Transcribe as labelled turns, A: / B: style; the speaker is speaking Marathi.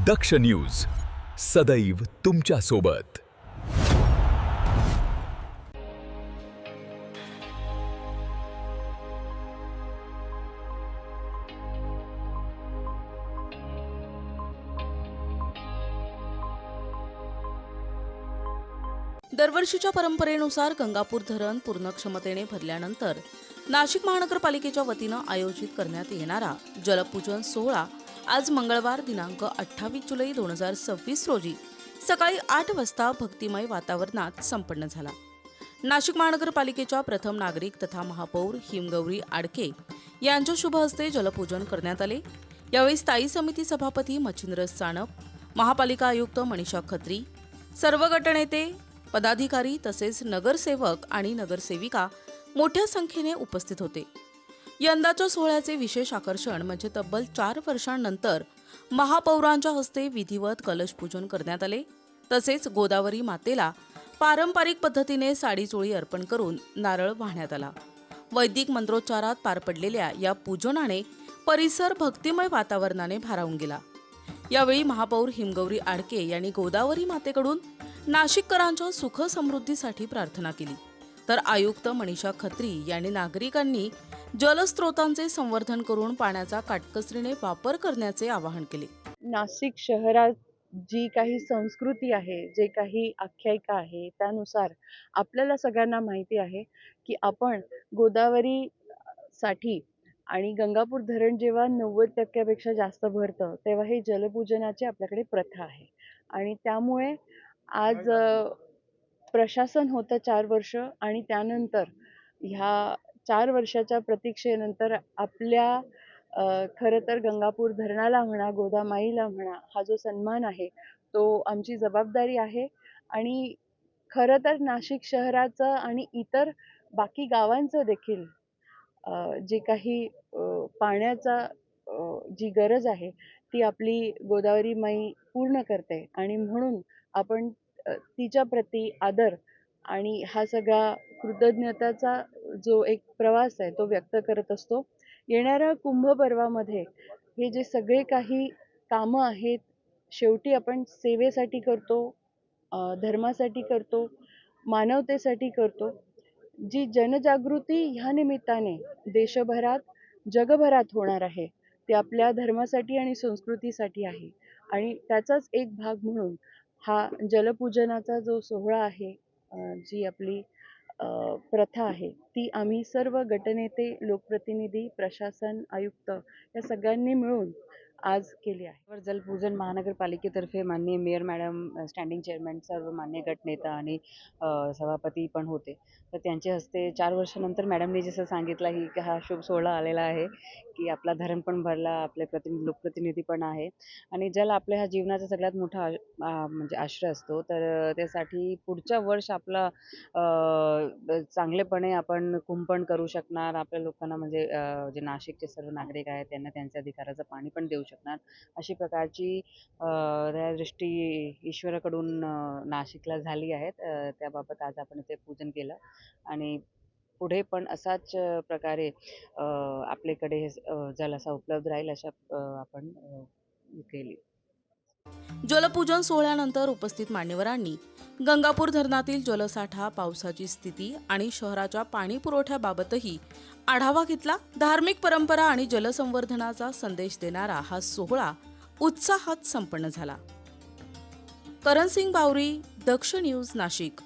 A: दक्ष न्यूज सदैव तुमच्या सोबत।
B: दरवर्षीच्या परंपरेनुसार गंगापूर धरण पूर्ण क्षमतेने भरल्यानंतर नाशिक महानगरपालिकेच्या वतीनं आयोजित करण्यात येणारा जलपूजन सोहळा आज मंगळवार दिनांक 28 जुलै 2026 रोजी सकाळी 8 वाजता भक्तिमय वातावरणात संपन्न झाला। नाशिक महानगरपालिकेच्या प्रथम नागरिक तथा महापौर हिमगौरी आडके यांच्या शुभ हस्ते जलपूजन करण्यात आले। यावेळी स्थायी समिती सभापती मच्छिंद्र सानप, महापालिका आयुक्त मनीषा खत्री, सर्व गटनेते, पदाधिकारी तसेच नगरसेवक आणि नगरसेविका मोठ्या संख्येने उपस्थित होते। यंदाच्या सोहळ्याचे विशेष आकर्षण म्हणजे तब्बल 4 वर्षांनंतर महापौरांच्या हस्ते विधिवत कलश पूजन करण्यात आले। तसेच गोदावरी मातेला पारंपरिक पद्धतीने साडी चोळी अर्पण करून नारळ वाहण्यात आला। वैदिक मंत्रोच्चारात पार पडलेल्या या पूजनाने परिसर भक्तिमय वातावरणाने भारावून गेला। यावेळी महापौर हिमगौरी आडके यांनी गोदावरी मातेकडून नाशिककरांच्या सुख समृद्धीसाठी प्रार्थना केली, तर आयुक्त मनीषा खत्री यांनी नागरिकांनी जलस्रोतांचे संवर्धन करून पाण्याचा काटकसरीने वापर करण्याचे आवाहन केले।
C: नाशिक शहरात जी काही संस्कृती आहे, जे काही आख्यायिका आहे, त्यानुसार आपल्याला सगळ्यांना माहिती आहे की आपण गोदावरी साठी आणि गंगापूर धरण जेव्हा 90% जास्त भरतं तेव्हा हे जलपूजनाची आपल्याकडे प्रथा आहे। आणि त्यामुळे आज प्रशासन होतं 4 वर्ष आणि त्यानंतर ह्या 4 वर्षाच्या प्रतीक्षेनंतर आपल्या खरं तर गंगापूर धरणाला म्हणा, गोदामाईला म्हणा, हा जो सन्मान आहे तो आमची जबाबदारी आहे। आणि खरं तर नाशिक शहराचं आणि इतर बाकी गावांचं देखील जे काही पाण्याचा जी गरज आहे ती आपली गोदावरी माई पूर्ण करते आणि म्हणून आपण तिच्या प्रती आदर आणि हा सगळा कृतज्ञताचा जो एक प्रवास आहे तो व्यक्त करत असतो। येणाऱ्या कुंभ पर्वामध्ये हे जे सगळे काही कामं आहेत, शेवटी आपण सेवेसाठी करतो, धर्मासाठी करतो, मानवतेसाठी करतो। जी जनजागृती ह्या निमित्ताने देशभरात, जगभरात होणार आहे ते आपल्या धर्मासाठी आणि संस्कृतीसाठी आहे। आणि त्याचाच एक भाग म्हणून हा जलपूजनाचा जो सोहळा आहे, जी आपली प्रथा आहे ती आम्ही सर्व गटनेते, लोकप्रतिनिधी, प्रशासन, आयुक्त या सगळ्यांनी मिळून आज केली आहे।
D: जलपूजन महानगरपालिकेतर्फे माननीय मेयर मॅडम, स्टँडिंग चेअरमॅन, सर्व मान्य गटनेता आणि सभापती पण होते, तर त्यांच्या हस्ते 4 वर्षानंतर मॅडमने जसं सांगितलं की हा शुभ सोहळा आलेला आहे की आपला धरण पण भरला, आपले लोकप्रतिनिधी पण आहे आणि जल आपल्या ह्या जीवनाचा सगळ्यात मोठा म्हणजे आश्रय असतो। तर त्यासाठी पुढच्या वर्ष आपला चांगलेपणे आपण कुंपण करू शकणार, आपल्या लोकांना म्हणजे जे नाशिकचे सर्व नागरिक आहेत त्यांना त्यांच्या अधिकाराचं पाणी पण देऊ शकणार, अशी प्रकारची दृष्टी ईश्वराकडून नाशिकला झाली आहे। त्याबाबत आज आपण इथे पूजन केलं आणि पुढे पण असाच प्रकारे आपल्याकडे हे जल असा उपलब्ध राहील अशा आपण केली।
B: जलपूजन सोहळ्यानंतर उपस्थित मान्यवरांनी गंगापूर धरणातील जलसाठा, पावसाची स्थिती आणि शहराच्या पाणी पुरवठ्याबाबतही आढावा घेतला। धार्मिक परंपरा आणि जलसंवर्धनाचा संदेश देणारा हा सोहळा उत्साहात संपन्न झाला। करण सिंग बावरी, दक्ष न्यूज, नाशिक।